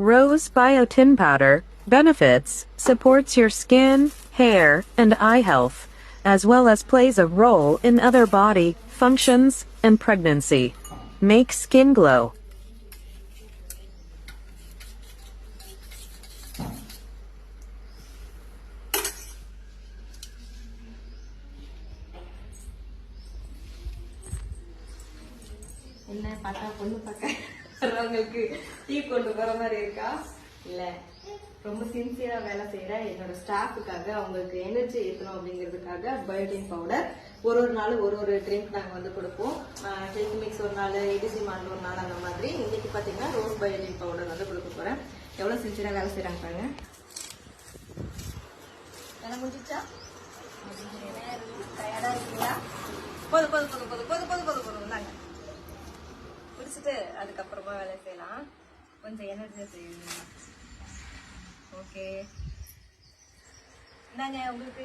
Rose Biotin Powder benefits, supports your skin, hair, and eye health, as well as plays a role in other body functions and pregnancy. Make skin glow. என்ன பார்த்தா பொண்ணு பார்க்க வர்றவங்களுக்கு tea கொண்டு போற மாதிரி இருக்கா? இல்ல, ரொம்ப சின்சியரா வேலை செய்யற என்னோட ஸ்டாஃபுக்காக அவங்களுக்கு எனர்ஜி ஏற்றணும் அப்படிங்கிறதுக்காக பயோட்டின் பவுடர் ஒரு நாள் ஒரு ட்ரிங்க் நாங்கள் வந்து கொடுப்போம். ஹெல்த் மிக்ஸ் ஒரு நாள், EDC மால் ஒரு நாள், அந்த மாதிரி. இன்னைக்கு பார்த்தீங்கன்னா ரோஸ் பயோட்டின் பவுடர் வந்து கொடுக்க போறேன். எவ்வளவு சின்சியரா வேலை செய்யறாங்க பாருங்க. வேலை முடிஞ்சிச்சா? டயர்டா இருக்கீங்களா? போதும் போதும் போதும் போதும் போதும் போதும் போதும் போதும் நாங்க குடிச்சிட்டு அதுக்கப்புறமா வேலை செய்யலாம். கொஞ்சம் எனர்ஜியா செய்யணும். ஓகே, இந்தாங்க உங்களுக்கு